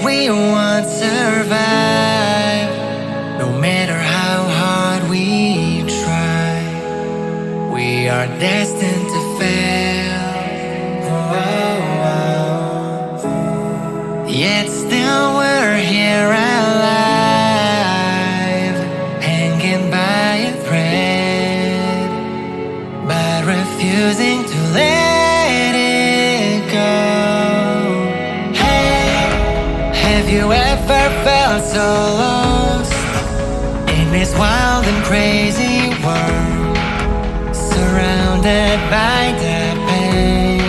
we won't survive. No matter how hard we try, we are destined to fail. Yet still we're here alive, hanging by a thread, but refusing to let it go. Hey, have you ever felt so lost in this wild and crazy world, surrounded by the pain,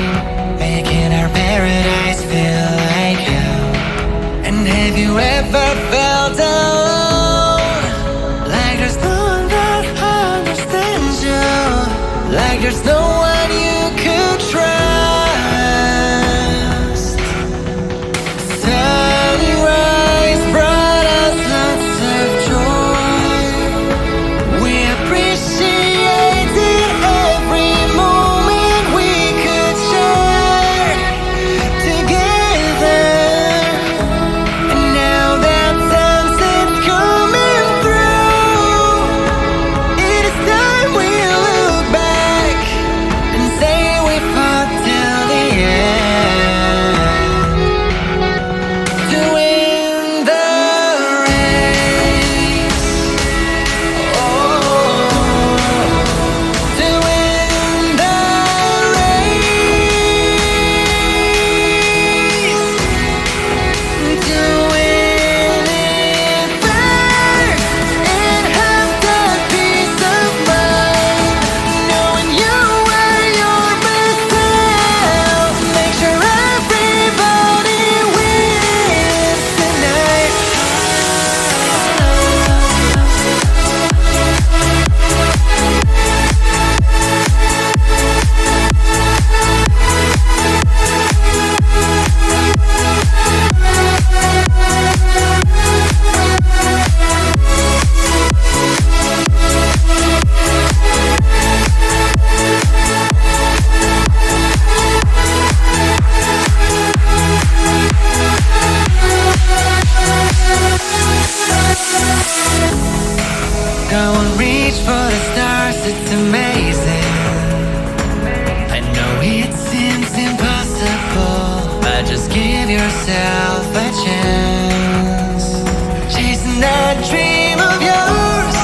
making our paradise feel like hell? And have you ever felt alone, like there's no one that understands you, like there's no one you could trust? Sunrise brought us lots of joy. We appreciated every moment we could share together. And now that sunset's coming through, it is time we look back and say we fought till the end to win the race. Oh, to win the race, to win it first and have that peace of mind, knowing you were your best self. Make sure everybody wins tonight. Go and reach for the stars, it's amazing. I know it seems impossible, but just give yourself a chance. Chasing that dream of yours,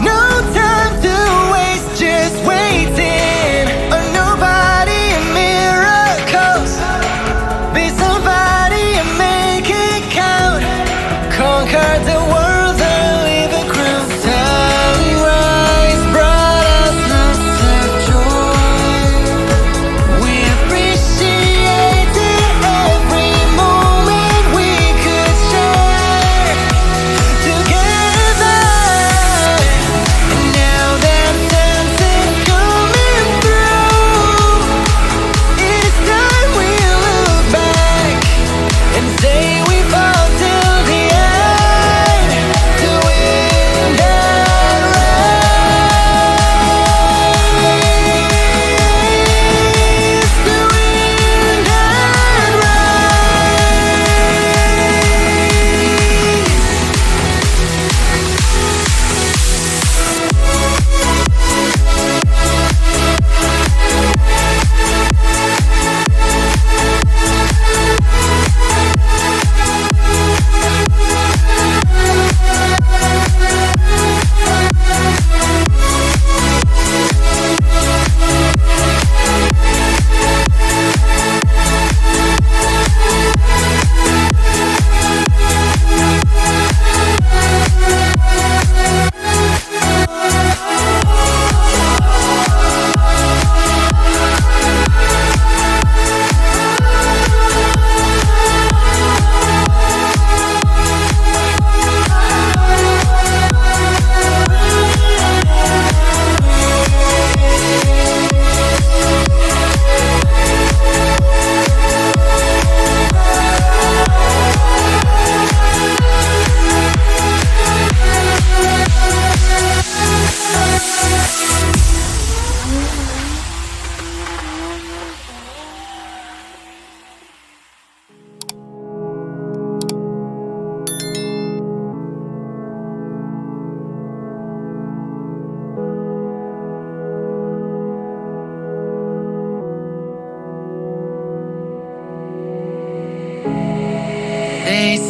no time to waste, just waiting on nobody and miracles. Be somebody and make it count. Conquer the world and leave a crown. Sunrise brought us lots of joy. We appreciated every moment we could share together.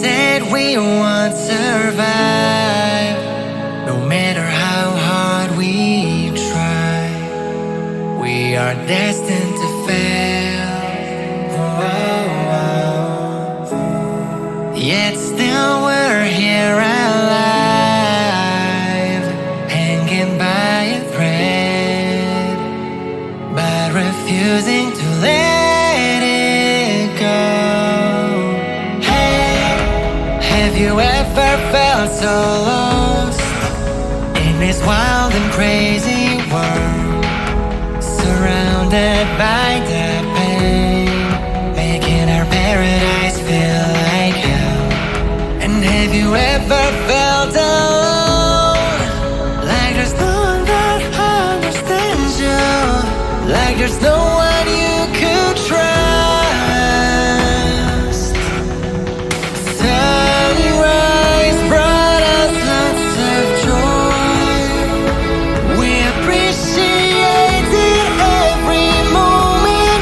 said we won't survive. No matter how hard we try, we are destined to fail. Yet still we're here alive, hanging by a thread, but refusing to let it go. Hey, have you ever felt so lost in this wild and crazy world, surrounded by the pain, making our paradise feel like hell? And have you ever felt alone, like there's no one that understands you, like there's no one you could trust? Sunrise brought us lots of joy. We appreciated every moment.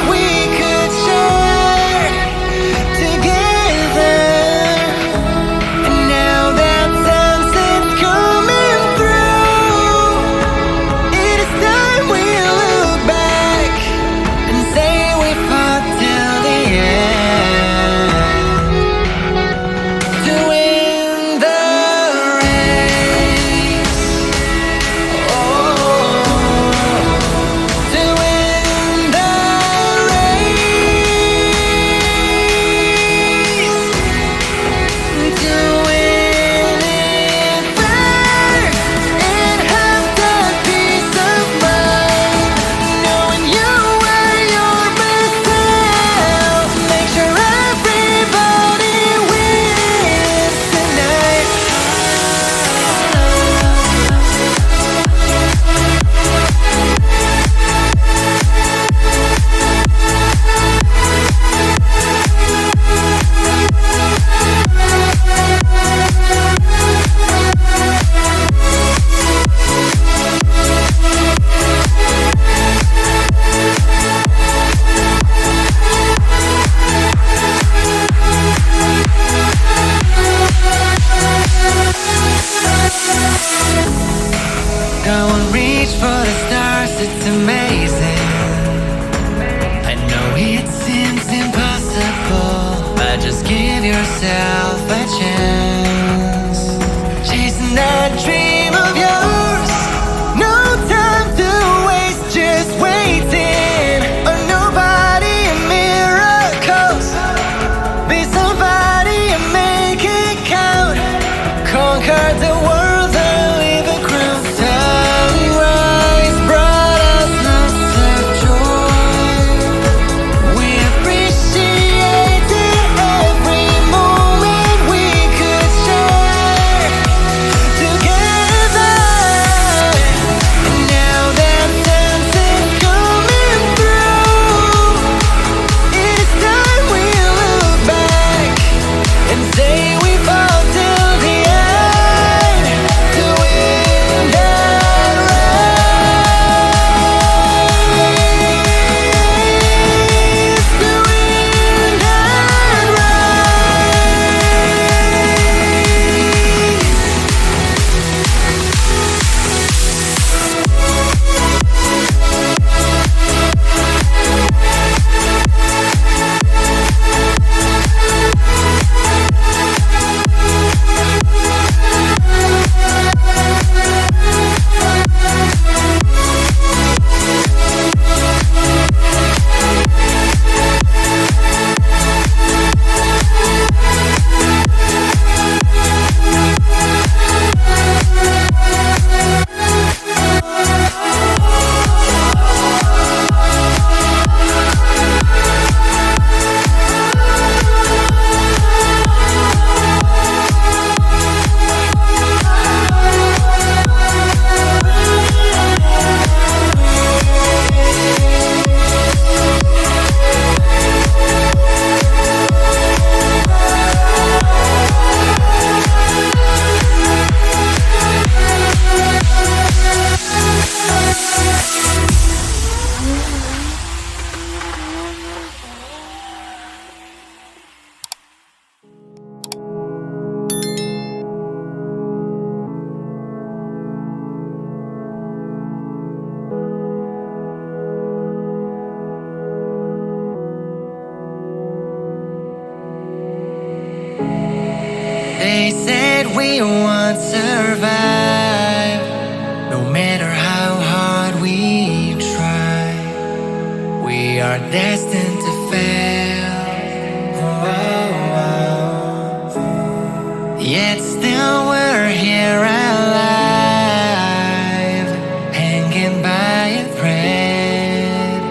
we once survived. No matter how hard we try, we are destined to fail. Yet still we're here alive, hanging by a thread,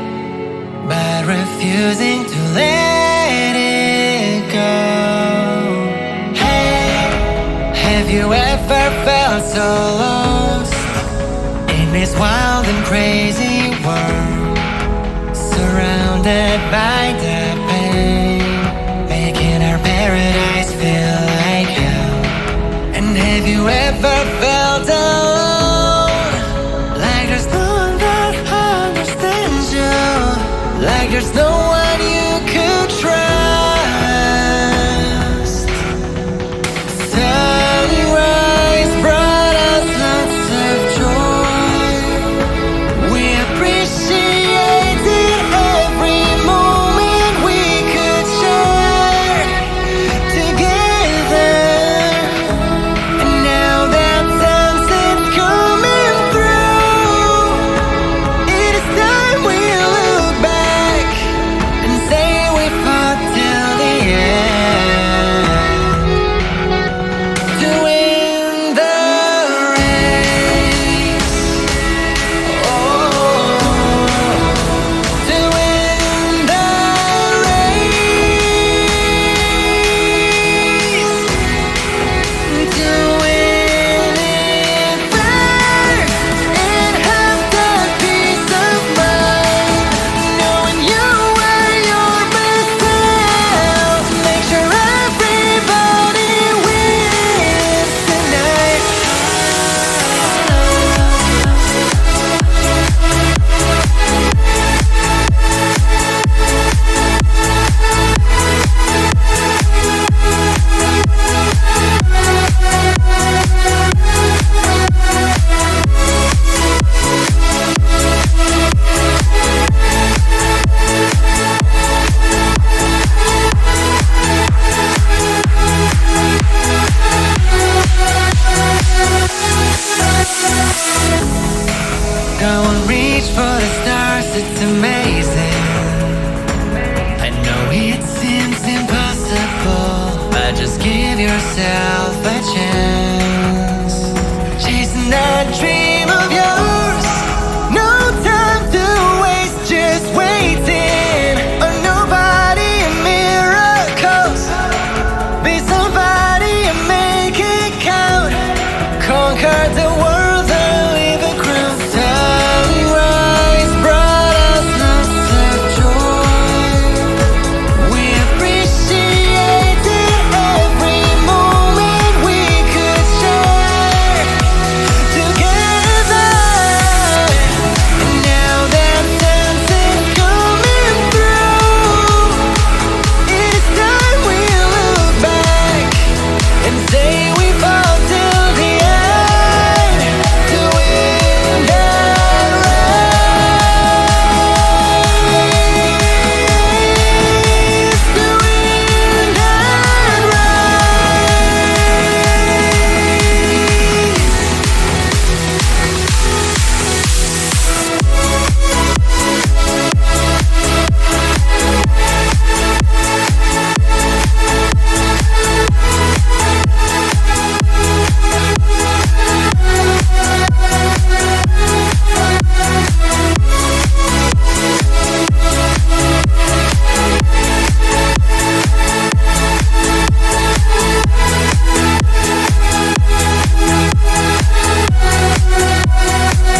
but refusing to let it go. Hey, have you ever felt so lost in this wild and crazy world, surrounded by the pain, making our paradise feel like hell? And have you ever felt alone, like there's no one that understands you, like there's no one you could trust? Sunrise brought us lots of joy. We appreciated every moment we could share together. And now that sunset coming through, it is time we look back and say we fought till the end to win the race. Oh, to win the race, to win it first and have that peace of mind, knowing you were your best self. Make sure everybody wins tonight. Go and reach for the stars, it's amazing. I know it seems impossible, but just give yourself a chance.